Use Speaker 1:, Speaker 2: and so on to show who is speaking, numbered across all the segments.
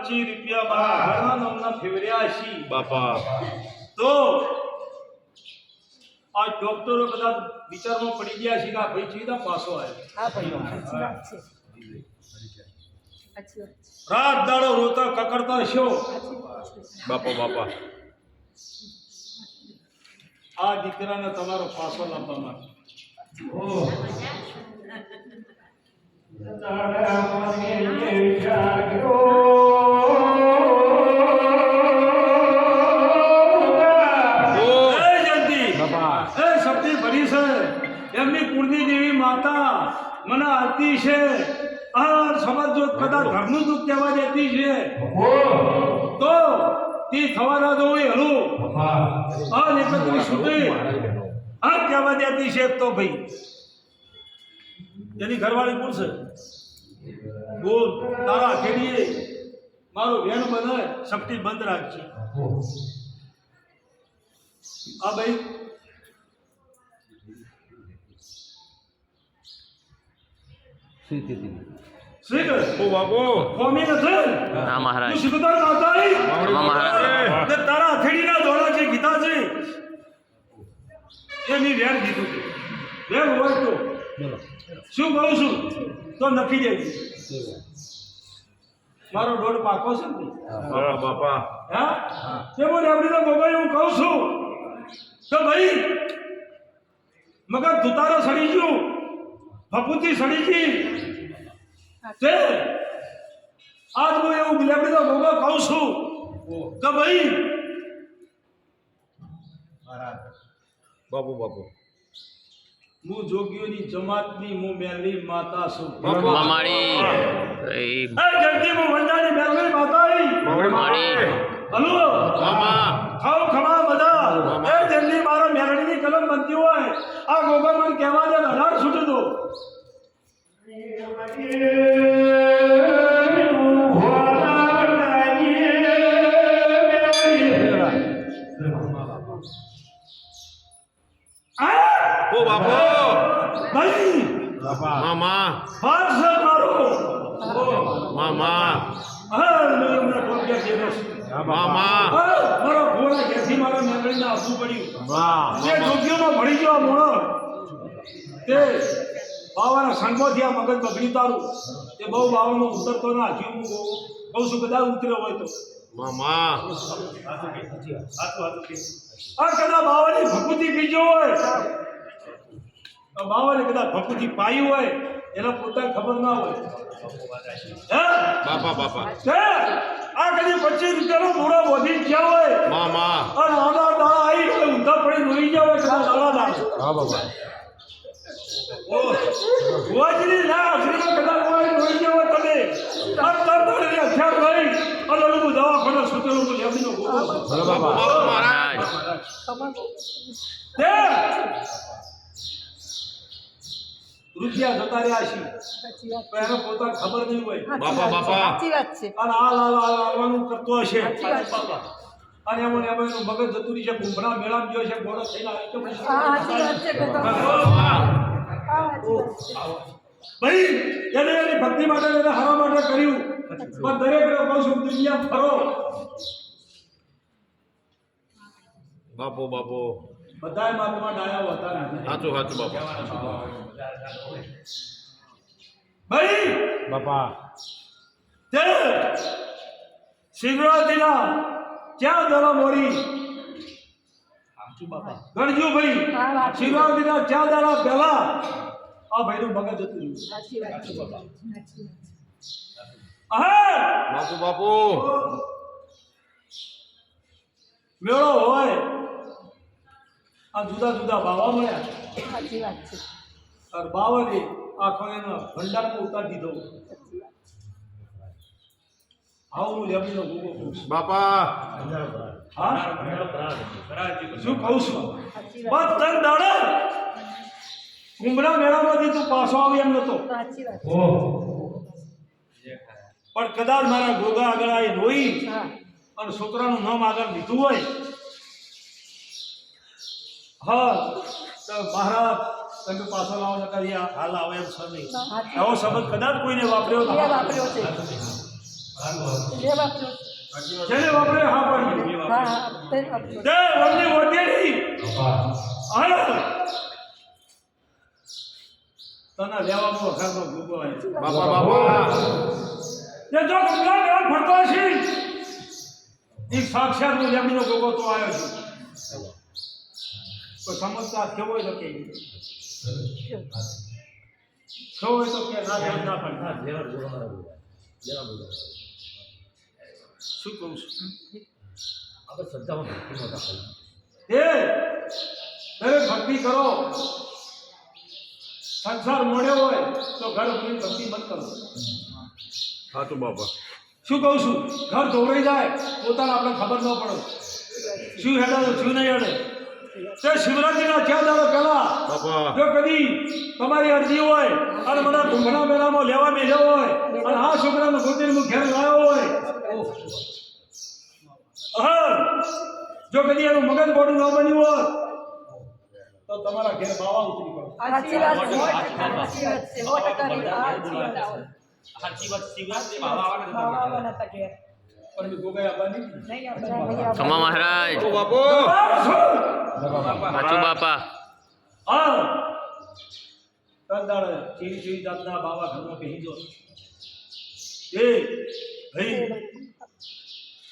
Speaker 1: 25 રૂપિયા મારા ઘરના નામના ફેવર્યા છે
Speaker 2: બાપા
Speaker 1: તો આ ડોક્ટરો બધા વિચારમાં પડી ગયા છે કે આ ભાઈ સીધા પાછો આવ્યો.
Speaker 3: હા ભાઈ સાચી વાત છે. સાચી વાત છે.
Speaker 1: રાત દાડો રોતા કકડતા છો.
Speaker 2: બાપા બાપા
Speaker 1: આ દીકરાને તમારો પાછો લાવવા માટે એમની કુળની દેવી માતા મને આરતી છે. આ સમાજ જો કદાચ ઘરનું દુઃખ કહેવા દેતી છે તો તે થવાના દો હલું આ નીકળી છૂટી આ કહેવા દેતી છે તો ભાઈ એની ઘરવાળી કોણ છે? બોલ તારા ખેડીએ મારું વેણ બને શક્તિ બંધ રાખજે. આ ભાઈ શ્રી
Speaker 2: ઓ બાપો
Speaker 1: કોમી નથી
Speaker 4: ના મહારાજ
Speaker 1: તું શીખતા નાતાઈ
Speaker 4: મહારાજ
Speaker 1: તે તારા અથડીના દોરા જે ગીતા છે એ મેં વેર કીધું છે. વેર હોય તો શું કહું છું તો નખી દેવી. મારો દોડ પાકો છે ને
Speaker 2: બાપા બાપા
Speaker 1: હા તે હું રેવડીનો ગોગા હું કહું છું તો ભાઈ મગર દુતારો સડી ગયું ફપૂતી સડી ગઈ તે આજ હું એવું રેવડીનો ગોગા કહું છું કે ભાઈ
Speaker 2: બાપુ બાપુ
Speaker 1: હું જોગીઓની જમાતની હું મેલની માતા છું.
Speaker 4: મામાડી
Speaker 1: એ જલ્દી હું વંદાની મેલની માતા
Speaker 4: મામાડી
Speaker 1: હલો
Speaker 2: મામા
Speaker 1: ખાવ ખમા બધા એ જલ્દી મારા મેલડીની કલમ બનતી હોય આ ગોગા મને કહેવા દે અઢાર છૂટ દો.
Speaker 2: ઓ બાપો
Speaker 1: ભાઈ
Speaker 2: મામા
Speaker 1: બાદશાહ મારો
Speaker 2: મામા
Speaker 1: હા મેં હમણાં ટોપિયા જેવો છે.
Speaker 2: મામા
Speaker 1: મારો ઘોડા ઘેરથી મારા મેલડીને આપવું પડ્યું. તે જોગીઓમાં ભળી ગયો આ મોણો તે બાવાના સંગોથી આ મગજ બગડી તારું તે બહુ બાવાનો ઉતરતો ના હજી હું કહું છું કદાચ ઉતર્યો હોય તો
Speaker 2: મામા
Speaker 1: આ કદાચ બાવાની ભકુતી પીજો હોય બાવાને કદાચ ભકુતી પાઈ હોય એના પોતાને ખબર ના હોય હે
Speaker 2: બાપા બાપા
Speaker 1: આ કદી 25 રૂપિયાનો મોડો વધી ગયા હોય
Speaker 2: મામા
Speaker 1: અને આડા દાડા આવી હોય ઊંધા પડી રોઈ ગયા હોય કદાચ દાડા દાડા
Speaker 2: હા બાપા
Speaker 1: ગોજરી ના આશ્રીમાં કદાચ હોય રોઈ ગયા હોય તમે આ તરતડી હથિયાર લઈ અને લોકો દવાખાને સુતેલું તો લેવીનો ગોગો
Speaker 2: બાપા મહારાજ
Speaker 1: તે રૂપિયા જતા રહ્યા છે
Speaker 3: સાચી વાત
Speaker 1: પણ એને પોતાને ખબર નહીં હોય
Speaker 2: બાપા બાપા
Speaker 3: સાચી વાત છે.
Speaker 1: અને આ લાલવાનું કરતો હશે
Speaker 3: સાચી વાત છે.
Speaker 1: અને એમાં ને એમાં એનું મગજ જતું રહી છે કુંભણા મેળામાં ગયો છે ઘોડો થઈને આવે તો પછી
Speaker 3: હા સાચી વાત છે કાકા. હા સાચી વાત છે.
Speaker 1: ભાઈ એને એની ભક્તિ માટે એને હરવા માટે કર્યું પણ દરેક કહું છું દુનિયા ફરો
Speaker 2: બાપો બાપો
Speaker 1: બધાય મહાત્મા ડાયા હતા નથી
Speaker 2: સાચું સાચું બાપા
Speaker 1: ભાઈ
Speaker 2: બાપા
Speaker 1: તે શિવરાત્રીના ક્યાં દળો મોડી ગણજો ભાઈ
Speaker 3: હા, વાત છે.
Speaker 1: શિવરાત્રીના ક્યાં દાડા પહેલા આ ભાઈનું મગજ જતું રહ્યું
Speaker 3: સાચી વાત છે. સાચી વાત છે.
Speaker 1: હા
Speaker 2: બાપુ બાપુ
Speaker 1: મેળો હોય આ જુદા જુદા બાવા મળ્યા
Speaker 3: સાચી વાત છે.
Speaker 1: અને બાવાને આખો એનો ભંડારમાં ઉતારી દીધો
Speaker 3: સાચી વાત છે.
Speaker 1: આવું હું લેવીનો ગોગો કહું છું.
Speaker 2: બાપા
Speaker 1: હા શું કહું છું
Speaker 3: સાચી
Speaker 1: બસ
Speaker 3: વાત
Speaker 1: તન દાડા કુંભના મેળામાંથી તું પાછો આવી એમ નતો
Speaker 3: સાચી વાત છે.
Speaker 1: પણ કદાચ મારા ગોગા આગળ આવી રોઈ
Speaker 3: હા
Speaker 1: અને છોકરાનું નામ આગળ લીધું હોય હા તો મહારાજ તમે પાછો લાવો ને કરી હાલ આવે એમ છે નહીં
Speaker 3: સાચી
Speaker 1: એવો શબ્દ કદાચ કોઈને વાપર્યો
Speaker 3: એ
Speaker 1: ના
Speaker 3: વાપર્યો છે. લેવા આપજો.
Speaker 1: જેને વાપરે હા પાડી
Speaker 3: હા હા તે આપજો.
Speaker 1: તે ઓની ઓટેડી આયો તને લેવાનો વખારનો ગુગો આવે
Speaker 2: બાપા બાપા
Speaker 1: તે જો ગંગા મેળ ફરતો છે એ સાક્ષાત નો લેમડીનો ગુગો તો આવ્યો છે કોઈ સમજતા કેવો હોય તો કે કેવો હોય તો કે ના ધ્યાન ના પડે શું કહું છું એ દરેક ભક્તિ કરો સંસાર મોડ્યો હોય તો ઘર ભરી ભક્તિ મત કરો
Speaker 2: સાચું બાપા
Speaker 1: શું કહું છું ઘર ધોવાઈ જાય પોતાને આપણે ખબર ન પડે શું હેડે શું નહીં હેડે તે શિવરાત્રીના 4 દાડા પહેલા
Speaker 2: બાપા
Speaker 1: જો કદી તમારી અરજી હોય અને મને ઘણા મેળામાં લેવા બેઠો હોય અને આ છોકરાનો ગોતીને ઘેર લાવ્યો હોય હા જો કદી એનું મગજ બોડું ન બન્યું હોય તો તમારા ઘેર બાવા ઉતરી પડે
Speaker 3: સાચી વાત છે. 100% બાવા આવવાના હતા ઘેર.
Speaker 1: પણ મેં ગોગાઈ આવવાની
Speaker 3: નહીં આવતા.
Speaker 4: ખમા મહારાજ
Speaker 2: બાપુ
Speaker 4: સાચું બાપા
Speaker 1: હા તંદાળ ચીરી ચીરી જાતના બાવા ઘરમાં બેસી જો એ ભાઈ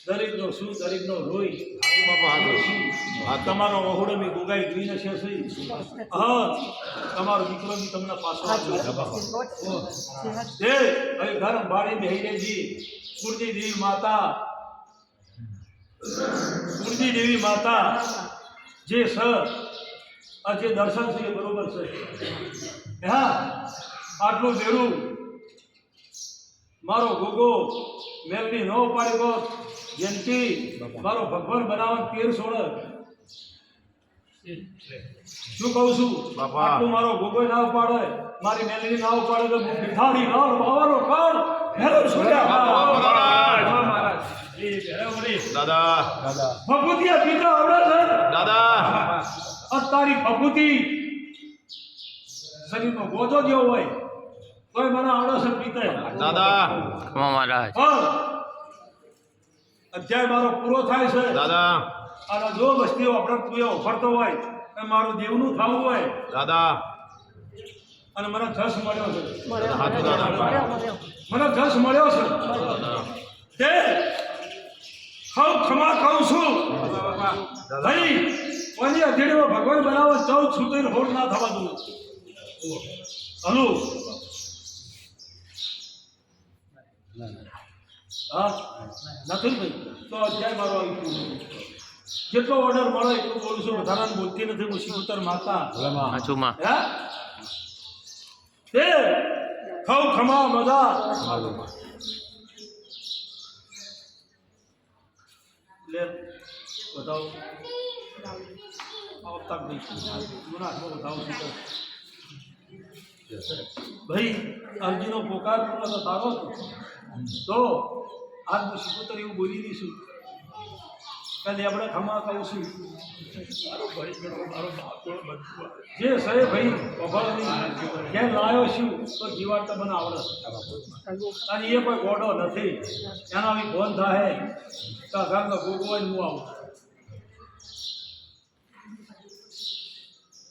Speaker 1: દરેકનો શું દરેકનો રોઈ
Speaker 2: બાપા
Speaker 1: આ તમારો ઓહડો મેં ગોગાઈ જોઈને છે હા તમારો દીકરો બી તમને પાછો આવ્યો એ હવે ઘર બાળી બેહી રહેજી કુળજી દેવી માતા જે સ આ જે દર્શન છે એ બરોબર છે હા આટલું બેડું મારો ગોગો મેલની ન પાડી ગો જયંતી મારો ભગવાન બનાવવા 13 શું કહું છું
Speaker 2: બાપા.
Speaker 1: આટલું મારો ગોગો ના ઉપાડે મારી મેલની ના ઉપાડે તો હું પિઠાડી લાલ બાવાનો કાળ હેલો છોડ્યા
Speaker 2: દાદા
Speaker 1: ભભૂતિયા પીતા આવડે છે
Speaker 2: દાદા
Speaker 1: તારી ભભૂતિ શરીરનો ગોજો જેવો હોય તોય મને આવડે છે પીતે
Speaker 2: દાદા
Speaker 4: ખમા મહારાજ
Speaker 1: પણ અધ્યાય મારો પૂરો થાય છે
Speaker 2: દાદા
Speaker 1: અને જો વસ્તીઓ આપણે તું એ ઓફરતો હોય અને મારું દેવનું થવું હોય
Speaker 2: દાદા
Speaker 1: અને મને જસ મળ્યો છે
Speaker 2: હાચું દાદા
Speaker 1: મને જસ મળ્યો છે તે હું ખમા કહું છું ભાઈ કોની અધેડીમાં ભગવાન બનાવવા 14 છૂટીને હોડ ના થવા દઉં હલો હા નથી ભાઈ તો અધ્યાય મારો આવી ગયો જેટલો ઓર્ડર મળે એટલું બોલું છું વધારાનું બોલતી નથી હું શિવતર માતા
Speaker 4: સાચું માં
Speaker 1: હે તે ખવ ખમા મજા લે બતાવો આવ તક નહીં ગુના કો બતાવો ભાઈ અરજીનો પોકાર પૂરો તો તારો તો આજ હું શિકોતર એવું બોલી દઈશું કાલે આપણે ખમા કહું છું જે સહે ભાઈ અભાવની ક્યાં લાયો છું તો જીવાત તો મને આવડે અને એ કોઈ ગોડો નથી એના બી ફોન થાય તો ઘરનો ગોગો હું આવું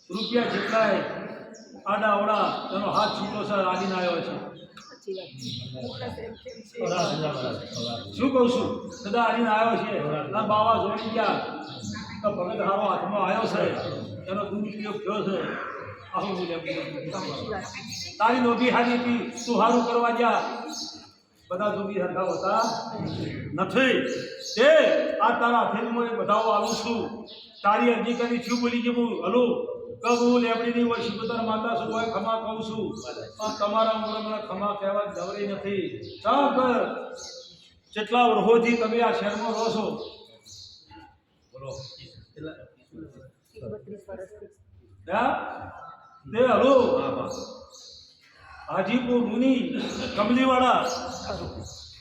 Speaker 1: રૂપિયા જેટલાય આડા અવડા એનો હાથ છૂટો છે આદીને આવ્યો છે શું કહું છું બધા આવીને આવ્યો છે ના બાવા જોડી ગયા તો ભગત હારો હાથમાં આવ્યો છે એનો દુરુપયોગ થયો છે આવું બોલ્યા તારી નોંધી હાજી હતી તું સારું કરવા જા બધા જોગી સરખા હોતા નથી તે આ તારા ફિલ્મમાં બધાઓ આવું છું તારી અરજી કરી શું બોલી કે હું હલો કબૂલ લેબડીની હોય શિકોતર માતા શું હોય ખમા કહું છું પણ તમારા ઉંમર મને ખમા કહેવા જવરી નથી સબ જેટલા વર્ષોથી તમે આ શહેરમાં રહો છો બોલો
Speaker 3: 32 વર્ષથી.
Speaker 1: હા તે હલો હાજીપુર મુનિ કમલીવાળા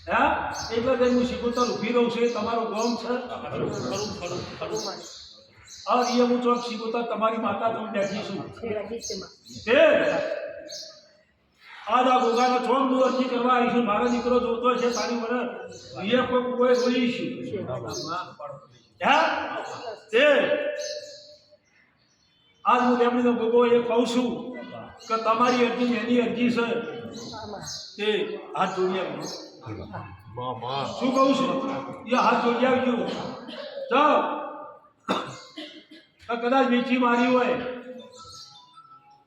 Speaker 1: હા એટલે જ હું શિકોતર ઊભી રહું છું એ તમારું ગામ છે આ એ હું ચોક શિકોતર તમારી માતા તો બેઠી છું
Speaker 3: છે રજીસ્ટ્રીમાં.
Speaker 1: તે આજ આ ગોગાનો છોડ હું અરજી કરવા આવીશું મારો દીકરો જોતો છે તારી મને એ કોઈ બોલીશું હા તે આજ હું તેમની ગોગો એ કહું છું કે તમારી અરજી એની અરજી છે તે હાથ જોડી આપજો શું કહું છું એ હાથ જોડી આવજો જાઓ કદાચ વેચી મારી હોય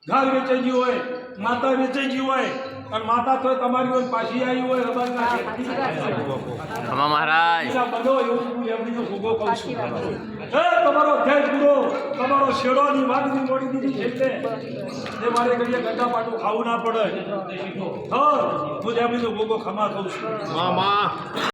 Speaker 1: ઘર વેચાઈ ગયું હોય માતા વેચાઈ ગયું હોય અને માતા તો તમારી હોય પાછી આવી હોય
Speaker 4: ખમા મહારાજ
Speaker 1: બધો એવું એમની ભોગો કહું છું તમારો અધ્યાય પૂરો તમારો શેડોની વાગની મોડી દીધી છે એટલે એ મારે કહીએ ગંડા પાટું ખાવું ના પડે હું એમની ભોગો ખમા કહું છું
Speaker 2: મામા